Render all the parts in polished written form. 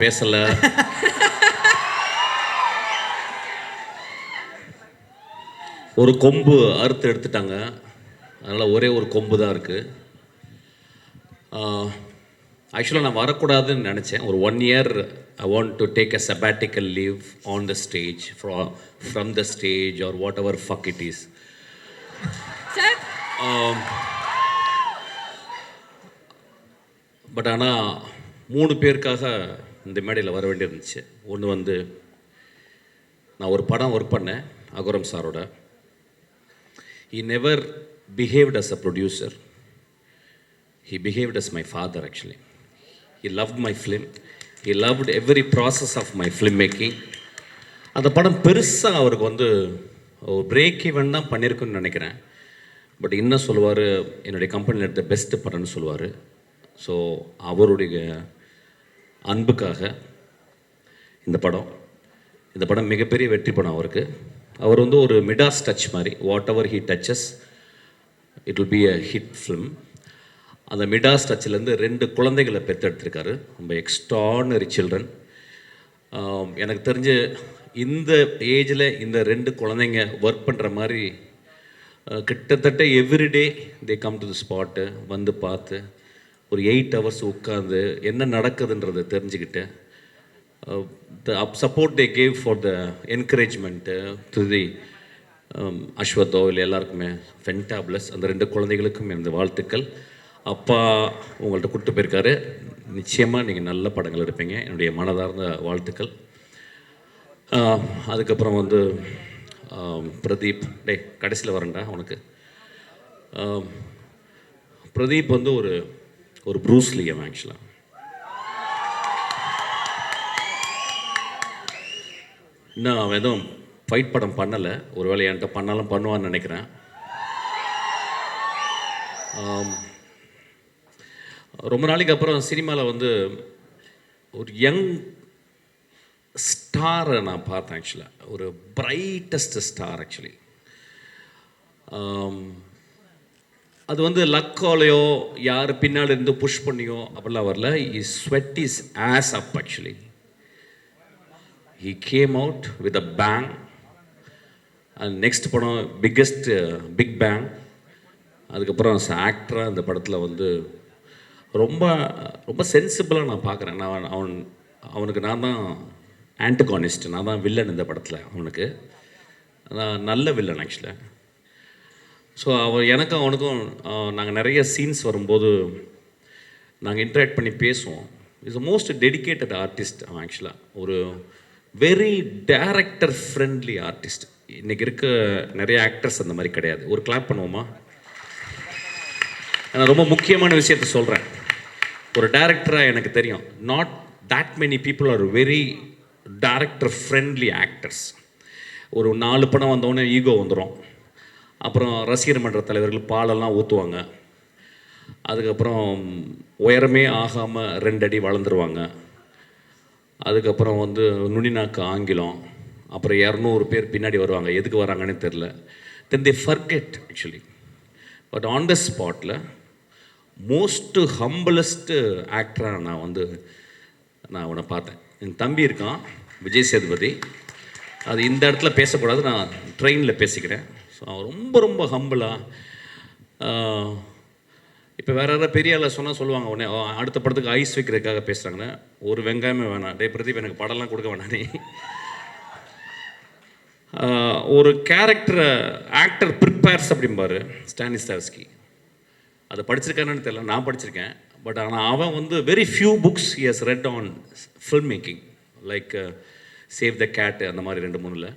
பேசல. ஒரு கொம்பு அறுத்து எடுத்துட்டாங்க, அதனால் ஒரே ஒரு கொம்பு தான் இருக்குது. ஆக்சுவலாக நான் வரக்கூடாதுன்னு நினச்சேன். ஒரு 1 year I want to take a sabbatical leave on the stage, from the stage or whatever fuck it is. But ஆனால் 3 பேருக்காக இந்த மேடையில் வர வேண்டியிருந்துச்சு. ஒன்று வந்து, நான் ஒரு படம் ஒர்க் பண்ணேன் அகரம் சாரோட. He never behaved as a producer. He behaved as my father actually. He loved my film. He loved every process of my film making. அந்த படம் பெருசாக அவருக்கு வந்து பிரேக் ஈவன் தான் பண்ணியிருக்குன்னு நினைக்கிறேன். பட் இன்னும் சொல்லுவார், என்னுடைய கம்பெனியில் எடுத்த பெஸ்ட்டு படம்னு சொல்லுவார். ஸோ அவருடைய அன்புக்காக இந்த படம் மிகப்பெரிய வெற்றி படம் அவருக்கு. அவர் வந்து ஒரு மிடாஸ் டச் மாதிரி, whatever he touches it will be a hit film. அந்த மிடாஸ் டச்சிலேருந்து 2 குழந்தைகளை பெற்றெடுத்திருக்காரு. ரொம்ப எக்ஸ்ட்ரானரி சில்ட்ரன். எனக்கு தெரிஞ்சு இந்த ஏஜில் இந்த 2 குழந்தைங்க ஒர்க் பண்ணுற மாதிரி கிட்டத்தட்ட everyday they come to the spot, வந்து பார்த்து ஒரு 8 ஹவர்ஸ் உட்காந்து என்ன நடக்குதுன்றதை தெரிஞ்சுக்கிட்டு, the support they gave for the encouragement to the அஸ்வத்தோ இல்லை எல்லாருக்குமே ஃபென்டாப்ளஸ். அந்த 2 குழந்தைகளுக்கும் எனது வாழ்த்துக்கள். அப்பா உங்கள்கிட்ட கூப்பிட்டு போயிருக்காரு. நிச்சயமாக நீங்கள் நல்ல படங்கள் எடுப்பீங்க, என்னுடைய மனதார்ந்த வாழ்த்துக்கள். அதுக்கப்புறம் வந்து பிரதீப், கடைசியில் வரேன்டா உனக்கு. பிரதீப் வந்து ஒரு ப்ரூஸ்லி அவன் ஆக்சுவலாக. இன்னும் அவன் எதுவும் ஃபைட் படம் பண்ணலை. ஒரு வேளை என்கிட்ட பண்ணாலும் பண்ணுவான்னு நினைக்கிறேன். ரொம்ப நாளைக்கு அப்புறம் சினிமாவில் வந்து ஒரு யங் ஸ்டாரை நான் பார்த்தேன் ஆக்சுவலாக. ஒரு பிரைட்டஸ்ட் ஸ்டார் ஆக்சுவலி. அது வந்து லக்காலையோ யார் பின்னாடி இருந்து புஷ் பண்ணியோ அப்படிலாம் வரல. Is sweat is as up actually. He came out with a bang. And next படம் பிக் பேங். அதுக்கப்புறம் ஆக்டராக அந்த படத்தில் வந்து ரொம்ப ரொம்ப சென்சிபிளாக நான் பார்க்குறேன். அவனுக்கு நான் தான் ஆன்டகானிஸ்ட், நான் தான் வில்லன் இந்த படத்தில். அவனுக்கு நான் நல்ல வில்லன் ஆக்சுவலாக. ஸோ எனக்கும் அவனுக்கும் நாங்கள் நிறைய சீன்ஸ் வரும்போது நாங்கள் இன்ட்ராக்ட் பண்ணி பேசுவோம். Is a most dedicated artist அவன் ஆக்சுவலாக. ஒரு வெரி டைரக்டர் ஃப்ரெண்ட்லி ஆர்டிஸ்ட். இன்றைக்கி இருக்க நிறைய ஆக்டர்ஸ் அந்த மாதிரி கிடையாது. ஒரு கிளாப் பண்ணுவோமா? நான் ரொம்ப முக்கியமான விஷயத்த சொல்கிறேன். ஒரு டைரக்டராக எனக்கு தெரியும், not that many people are very director friendly actors. ஒரு 4 படம் வந்தோடனே ஈகோ வந்துடும். அப்புறம் ரசிகர் மன்ற தலைவர்கள் பாலெல்லாம் ஊற்றுவாங்க. அதுக்கப்புறம் உயரமே ஆகாமல் 2 அடி வளர்ந்துருவாங்க. அதுக்கப்புறம் வந்து நுனிநாக்கு ஆங்கிலம். அப்புறம் 200 பேர் பின்னாடி வருவாங்க, எதுக்கு வராங்கன்னு தெரில. Then they forget actually. But on the ஸ்பாட்டில் மோஸ்ட்டு ஹம்பிளஸ்ட்டு ஆக்டராக நான் அவனை பார்த்தேன். என் தம்பி இருக்கான் விஜய் சேதுபதி. அது இந்த இடத்துல பேசக்கூடாது, நான் ட்ரெயினில் பேசிக்கிறேன். ஸோ அவன் ரொம்ப ரொம்ப ஹம்பிளாக. இப்போ வேறு யாராவது பெரிய ஆளை சொன்னால் சொல்லுவாங்க, உடனே அடுத்த படத்துக்கு ஐஸ் வைக்கிறதுக்காக பேசுகிறாங்கன்னா, ஒரு வெங்காயமே வேணாம், பிரதீப் எனக்கு படம்லாம் கொடுக்க வேணாம் நீ. ஒரு கேரக்டரை ஆக்டர் ப்ரிப்பேர்ஸ் அப்படிம்பாரு ஸ்டானிஸ்லாவ்ஸ்கி. அதை படிச்சிருக்கானு தெரியல, நான் படிச்சிருக்கேன். பட் ஆனால் அவன் வந்து very few books he has read on film making, like Save the Cat அந்த மாதிரி 2-3.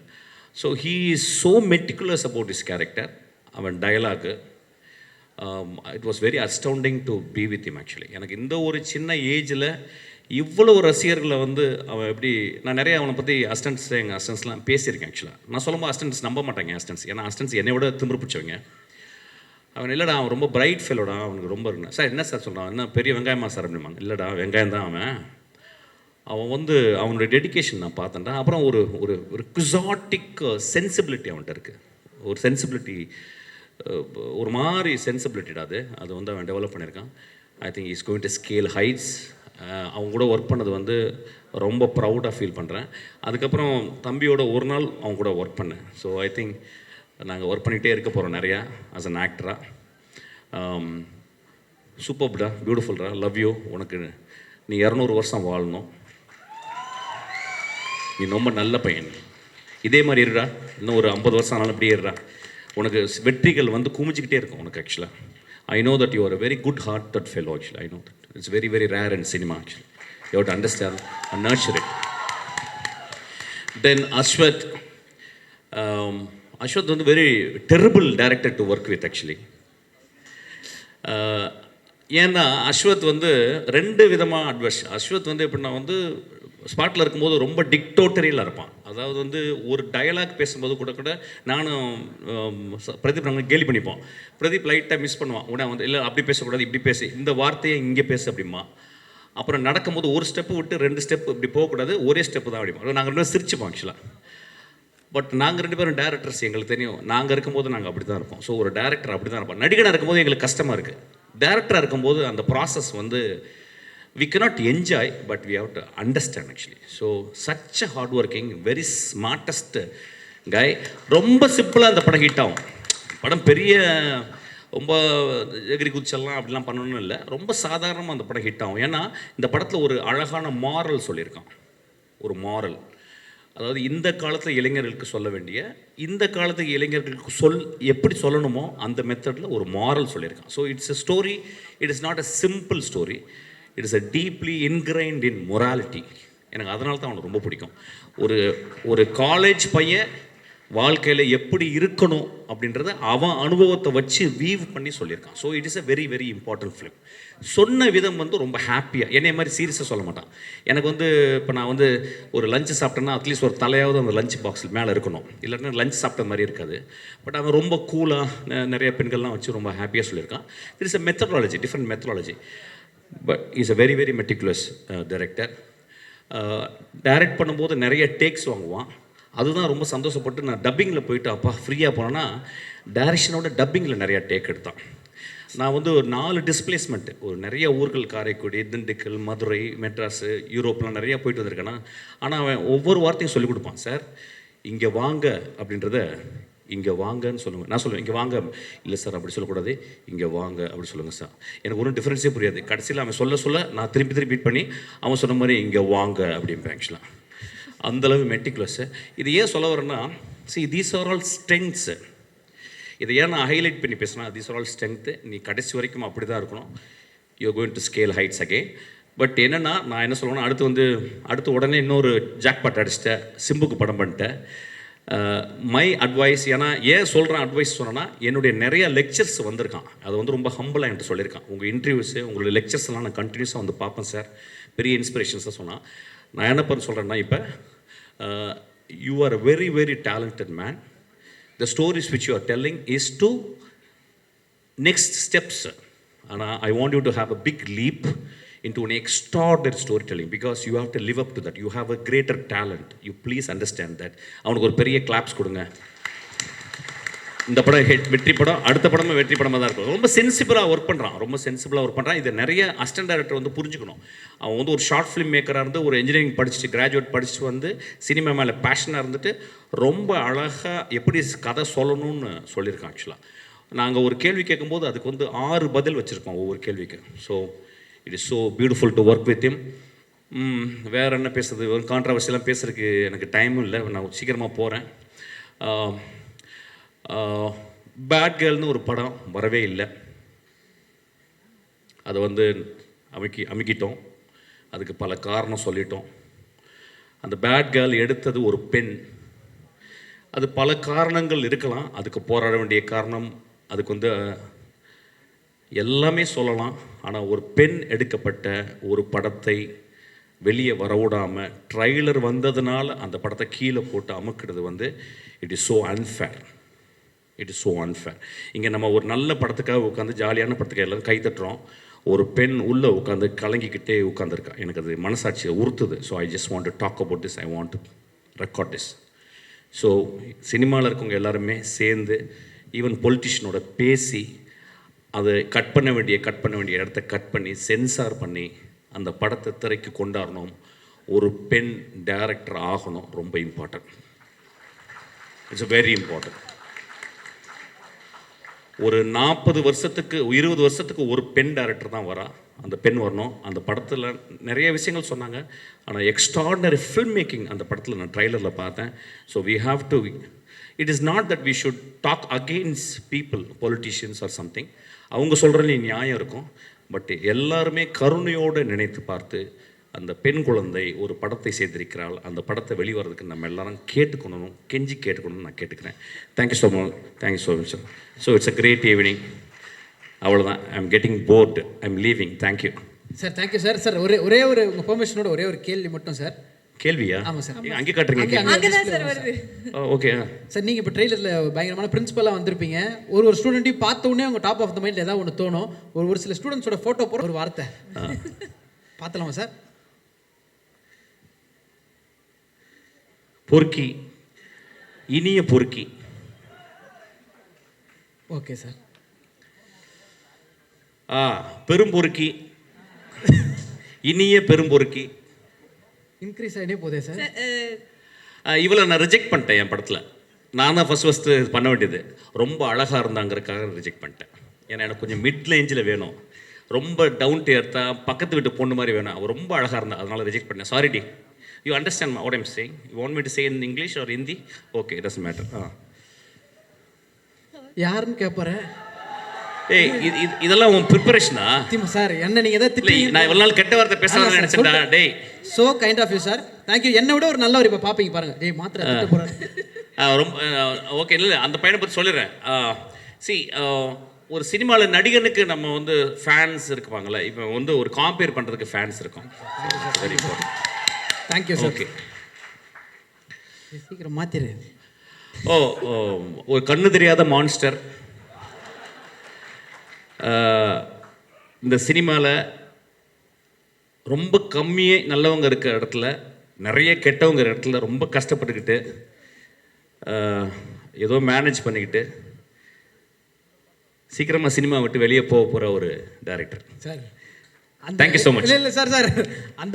So he is so meticulous about his character. அவன் dialogue it was very astounding to be with him actually. எனக்கு இந்த ஒரு சின்ன ஏஜில் இவ்வளோ ரசிகர்களை வந்து அவன் எப்படி, நான் நிறைய அவனை பற்றி எங்கள் அசிஸ்டன்ஸ்லாம் பேசியிருக்கேன் ஆக்சுவலாக. நான் சொல்லும்போது அசிஸ்டன்ஸ் நம்ப மாட்டாங்க அசிஸ்டன்ஸ், ஏன்னா அசிஸ்டன்ஸ் என்னை விட திமிரு பிடிச்சவங்க. அவன் இல்லைடா அவன் ரொம்ப பிரைட் ஃபெல்லோடா, அவனுக்கு ரொம்ப இருக்குண்ணா. சார் என்ன சார் சொல்கிறான், என்ன பெரிய வெங்காயமா சார் அப்படிம்பாங்க. இல்லைடா வெங்காயம் தான் அவன் வந்து அவனுடைய டெடிக்கேஷன் நான் பார்த்தேன்டா. அப்புறம் ஒரு குசாட்டிக் சென்சிபிலிட்டி அவன்கிட்ட இருக்குது. ஒரு சென்சிபிலிட்டி, ஒரு மாதிரி சென்சிபிலிட்டிடா அது வந்து அவன் டெவலப் பண்ணியிருக்கான். I think is going to scale heights அவங்க கூட ஒர்க் பண்ணது வந்து ரொம்ப ப்ரௌடாக ஃபீல் பண்ணுறேன். அதுக்கப்புறம் தம்பியோட ஒரு நாள் அவங்க கூட ஒர்க் பண்ணேன். ஸோ ஐ திங்க் நாங்கள் ஒர்க் பண்ணிகிட்டே இருக்க போகிறோம் நிறையா ஆஸ் அன் ஆக்டராக. சூப்பர்டா, பியூட்டிஃபுல்டா, லவ் யூ. உனக்கு நீ 200 வருஷம் வாழணும். நீ ரொம்ப நல்ல பையன். இதே மாதிரி இருடா, இன்னும் ஒரு 50 வருஷம் ஆனாலும் இப்படியே இருடா. உனக்கு வெற்றிகள் வந்து குமிஞ்சிக்கிட்டே இருக்கும் உனக்கு. ஆக்சுவலாக I know that you are a very good hearted fellow. Actually I know that it's very very rare in cinema. Actually you have to understand and nurture it. Then Ashwath வந்து very terrible director to work with actually. ஏன்னா அஸ்வத் வந்து 2 விதமாக advice. Ashwath வந்து எப்படின்னா வந்து ஸ்பாட்டில் இருக்கும்போது ரொம்ப டிக்டோட்டரியில் இருப்பான். அதாவது வந்து ஒரு டயலாக் பேசும்போது கூட நானும் பிரதீப் நாங்கள் கேலி பண்ணிப்போம். பிரதீப் லைட்டாக மிஸ் பண்ணுவான். உடனே வந்து இல்லை அப்படி பேசக்கூடாது, இப்படி பேசு, இந்த வார்த்தையை இங்கே பேசு அப்படிமா. அப்புறம் நடக்கும்போது ஒரு ஸ்டெப்பு விட்டு 2 ஸ்டெப்பு இப்படி போகக்கூடாது, ஒரே ஸ்டெப்பு தான் அப்படிமா. நாங்கள் 2 பேரும் சிரிச்சுப்போம் ஆக்சுவலாக. பட் நாங்கள் 2 பேரும் டேரக்டர்ஸ், எங்களுக்கு தெரியும் நாங்கள் இருக்கும்போது நாங்கள் அப்படி தான் இருப்போம். ஸோ ஒரு டேரக்டர் அப்படி தான் இருப்போம். நடிகனாக இருக்கும்போது எங்களுக்கு கஷ்டமாக இருக்குது. டேரக்டராக இருக்கும்போது அந்த ப்ராசஸ் வந்து we cannot enjoy, but we have to understand actually. So such a hard working, very smartest guy. ரொம்ப சிம்பிளாக அந்த படம் ஹிட் ஆகும். படம் பெரிய ரொம்ப எகிரி குச்செல்லாம் அப்படிலாம் பண்ணணும்னு இல்லை, ரொம்ப சாதாரணமாக அந்த படம் ஹிட் ஆகும். ஏன்னா இந்த படத்தில் ஒரு அழகான மாரல் சொல்லியிருக்கான். ஒரு மாரல், அதாவது இந்த காலத்தில் இளைஞர்களுக்கு சொல்ல வேண்டிய, இந்த காலத்துக்கு இளைஞர்களுக்கு எப்படி சொல்லணுமோ அந்த மெத்தடில் ஒரு மாரல் சொல்லியிருக்கான். So it's a story, it is not a simple story, it is a deeply இன்கிரைன்ட் in morality. எனக்கு அதனால தான் அவனுக்கு ரொம்ப பிடிக்கும். ஒரு காலேஜ் பையன் வாழ்க்கையில் எப்படி இருக்கணும் அப்படின்றத அவன் அனுபவத்தை வச்சு வீவ் பண்ணி சொல்லியிருக்கான். So it is a very very important film. சொன்ன விதம் வந்து ரொம்ப ஹாப்பியாக, என்னை மாதிரி சீரியஸாக சொல்ல மாட்டான். எனக்கு வந்து இப்போ நான் வந்து ஒரு லஞ்சு சாப்பிட்டேன்னா அட்லீஸ்ட் ஒரு தலையாவது அந்த லஞ்ச் பாக்ஸில் மேலே இருக்கணும், இல்லைன்னா லஞ்ச் சாப்பிட்ட மாதிரி இருக்காது. பட் அவன் ரொம்ப கூலாக நிறைய பெண்கள்லாம் வச்சு ரொம்ப ஹாப்பியாக சொல்லியிருக்கான். It is a methodology, different methodology. But is a very very meticulous director. Direct பண்ணும்போது நிறைய டேக்ஸ் வாங்குவான். அதுதான் ரொம்ப சந்தோஷப்பட்டு நான் டப்பிங்கில் போயிட்டு அப்பா ஃப்ரீயாக போனேன்னா டைரக்ஷனோட டப்பிங்கில் நிறையா டேக் எடுத்தான். நான் வந்து ஒரு 4 டிஸ்பிளேஸ்மெண்ட்டு, ஒரு நிறைய ஊர்கள், காரைக்குடி, திண்டுக்கல், மதுரை, மெட்ராஸு, யூரோப்லாம் நிறையா போயிட்டு வந்திருக்கேன்னா. ஆனால் அவன் ஒவ்வொரு வார்த்தையும் சொல்லிக் கொடுப்பான். சார் இங்கே வாங்க அப்படின்றத இங்கே வாங்கன்னு சொல்லுங்கள். நான் சொல்லுவேன் இங்கே வாங்க, இல்லை சார் அப்படி சொல்லக்கூடாது, இங்கே வாங்க அப்படி சொல்லுங்கள் சார். எனக்கு ஒன்றும் டிஃப்ரென்ஸே புரியாது. கடைசியில் அவன் சொல்ல நான் திருப்பி பீட் பண்ணி அவன் சொன்ன மாதிரி இங்கே வாங்க அப்படிம்பேன். ஆக்சுவலாக அந்தளவு மெட்டிகுலஸ்ஸு. இது ஏன் சொல்ல வரேன்னா, தீஸ் ஆர் ஆல் ஸ்ட்ரெங்க்ஸு. இதை ஏன் நான் ஹைலைட் பண்ணி பேசினா, தீஸ் ஆர் ஆல் ஸ்ட்ரென்த்து. நீ கடைசி வரைக்கும் அப்படி தான் இருக்கணும். You are going to scale heights again. But என்னென்னா நான் என்ன சொல்லுவேன்னா, அடுத்து உடனே இன்னொரு ஜாக்பாட் அடிச்சிட்டேன், சிம்புக்கு படம் பண்ணிட்டேன். மை அட்வைஸ், ஏன் சொல்கிறேன் அட்வைஸ் சொன்னேன்னா, என்னுடைய நிறைய லெக்சர்ஸ் வந்திருக்கான். அது வந்து ரொம்ப ஹம்பிளாக என்கிட்ட சொல்லியிருக்கான். உங்கள் இன்டர்வியூஸு, உங்களுடைய லெக்சர்ஸ் எல்லாம் நான் கண்டினியூஸாக வந்து பார்ப்பேன் சார், பெரிய இன்ஸ்பிரேஷன்ஸாக சொன்னான். நான் என்ன பண்ண சொல்கிறேன்னா, இப்போ you are a very very talented man. The stories which you are telling is to next steps. And I want you to have a big leap into an extraordinary storytelling, because you have to live up to that. You have a greater talent. You please understand that. அவனுக்கு ஒரு பெரிய claps கொடுங்க. இந்த படம் வெற்றி படம், அடுத்த படமும் வெற்றி படமாக தான் இருக்கும். ரொம்ப சென்சிபிளாக ஒர்க் பண்ணுறான். இதை நிறைய அசிஸ்டன்ட் டைரக்டர் வந்து புரிஞ்சுக்கணும். அவன் வந்து ஒரு ஷார்ட் ஃபிலிம் மேக்கராக இருந்து, ஒரு இன்ஜினியரிங் படிச்சுட்டு, கிராஜுவேட் படிச்சுட்டு வந்து சினிமா மேலே பேஷனாக இருந்துட்டு ரொம்ப அழகாக எப்படி கதை சொல்லணும்னு சொல்லியிருக்கான். ஆக்சுவலாக நாங்கள் ஒரு கேள்வி கேட்கும்போது அதுக்கு வந்து 6 பதில் வச்சுருக்கோம் ஒவ்வொரு கேள்விக்கு. So it is so beautiful to work with him. வேறு என்ன பேசுறது, ஒரு கான்ட்ரவர்சியெல்லாம் பேசுறதுக்கு எனக்கு டைமும் இல்லை. நான் சீக்கிரமாக போகிறேன். பேட் கேர்ள்னு ஒரு படம் வரவே இல்லை. அதை வந்து அமுக்கிட்டோம். அதுக்கு பல காரணம் சொல்லிட்டோம். அந்த பேட் கேர்ள் எடுத்தது ஒரு பெண். அது பல காரணங்கள் இருக்கலாம். அதுக்கு போராட வேண்டிய காரணம், அதுக்கு வந்து எல்லாமே சொல்லலாம். ஆனால் ஒரு பெண் எடுக்கப்பட்ட ஒரு படத்தை வெளியே வரவிடாமல் ட்ரைலர் வந்ததுனால அந்த படத்தை கீழே போட்டு அமுக்கிறது வந்து இட் இஸ் ஸோ அன்ஃபேர். இங்கே நம்ம ஒரு நல்ல படத்துக்காக உட்காந்து, ஜாலியான படத்துக்காக எல்லோரும் கை தட்டுறோம். ஒரு பெண் உள்ளே உட்காந்து கலங்கிக்கிட்டே உட்காந்துருக்கா. எனக்கு அது மனசாட்சியை உறுத்துது. So I just want to talk about this. I want to record this. So சினிமாவில் இருக்கவங்க எல்லாருமே சேர்ந்து, ஈவன் பொலிட்டிஷியனோட பேசி, அதை கட் பண்ண வேண்டிய இடத்த கட் பண்ணி, சென்சார் பண்ணி, அந்த படத்தை திரைக்கு கொண்டாடணும், ஒரு பெண் டைரக்டர் ஆகணும், ரொம்ப இம்பார்ட்டன்ட். It's very important. ஒரு 40 வருஷத்துக்கு 20 வருஷத்துக்கு ஒரு பெண் டைரக்டர் தான் வரா. அந்த பெண் வரணும். அந்த படத்தில் நிறைய விஷயங்கள் சொன்னாங்க. ஆனால் எக்ஸ்ட்ராடனரி ஃபில்ம் மேக்கிங் அந்த படத்தில் நான் ட்ரைலரில் பார்த்தேன். So we have to, it is not that we should talk against people, politicians or something. அவங்க சொல்கிறதுல நியாயம் இருக்கும். பட் எல்லாருமே கருணையோடு நினைத்து பார்த்து அந்த பெண் குழந்தை ஒரு படத்தை செய்திருக்கிறாள். அந்த படத்தை வெளிவரதுக்கு நம்ம எல்லாரும் கேட்டுக்கணும், கெஞ்சி கேட்டுக்கணும்னு நான் கேட்டுக்கிறேன். Thank you so much. Thank you so much sir. So it's a great evening. அவ்வளோதான். I am getting bored. I am leaving. Thank you sir. Thank you sir. Sir ஒரே ஒரு உங்கள் பெர்மிஷனோட ஒரே ஒரு கேள்வி மட்டும் சார். கேள்வியா? ஆமாம் சார். அங்கே காட்டுறீங்க. ஓகே சார், நீங்கள் இப்போ ட்ரெயிலரில் பயங்கரமான பிரின்சிபலாக வந்திருப்பீங்க. ஒரு ஸ்டூடெண்ட்டையும் பார்த்த உடனே அவங்க டாப் ஆஃப் த மைண்டில் ஏதாவது ஒன்று தோணும். ஒரு சில ஸ்டூடெண்ட்ஸோட ஃபோட்டோ போகிற ஒரு வார்த்தை பார்த்தலாமா சார்? பொறுக்கி, இனிய பொறுக்கி. Okay sir. பெரும்பொறுக்கி, இனிய பெரும்பொறுக்கி. இன்க்ரீஸ் ஆகிட்டே போதே சார். இவளை நான் ரிஜெக்ட் பண்ணிட்டேன் என் படத்தில். நான் தான் ஃபஸ்ட்டு பண்ண வேண்டியது. ரொம்ப அழகாக இருந்தாங்கிறதுக்காக ரிஜெக்ட் பண்ணிட்டேன். ஏன்னா எனக்கு கொஞ்சம் மிட் ரேஞ்சில் வேணும், ரொம்ப டவுன் டு எர்த்தாக பக்கத்து வீட்டு பொண்ணு மாதிரி வேணும். அவள் ரொம்ப அழகாக இருந்தா, அதனால் ரிஜெக்ட் பண்ணேன். சாரி டி. You understand what I'm saying? You want me to say in English or Hindi? Okay, it doesn't matter. யாருன்னு கேட்பாரு? ஏய், இதெல்லாம் உன் ப்ரிப்பரேஷனா? சார், என்ன நீங்கள் எதாவது திட்டி நான் இவ்வளோ நாள் கெட்ட வார்த்தை பேசலாம்னு நினச்சேன்டா. டேய், so kind of you sir. Thank you. என்னை விட ஒரு நல்லவர் இப்போ பார்ப்பீங்க பாருங்க. டேய், மாத்திரை திட்ட போகிறேன். ரொம்ப ஓகே. இல்லை, அந்த பையனை பற்றி சொல்லிடுறேன். சி, ஒரு சினிமாவில் நடிகனுக்கு நம்ம வந்து ஃபேன்ஸ் இருக்குவாங்கள்ல, இப்போ வந்து ஒரு காம்பேர் பண்ணுறதுக்கு ஃபேன்ஸ் இருக்கும். Very important. Thank you sir. Okay, சீக்கிரம் மாற்றிடு. ஒரு கண்ணு தெரியாத மான்ஸ்டர் இந்த சினிமாவில் ரொம்ப கம்மியே நல்லவங்க இருக்கிற இடத்துல, நிறைய கெட்டவங்க இடத்துல ரொம்ப கஷ்டப்பட்டுக்கிட்டு ஏதோ மேனேஜ் பண்ணிக்கிட்டு சீக்கிரமாக சினிமா விட்டு வெளியே போக போகிற ஒரு director. Sir, thank you so much. இல்லை சார், அந்த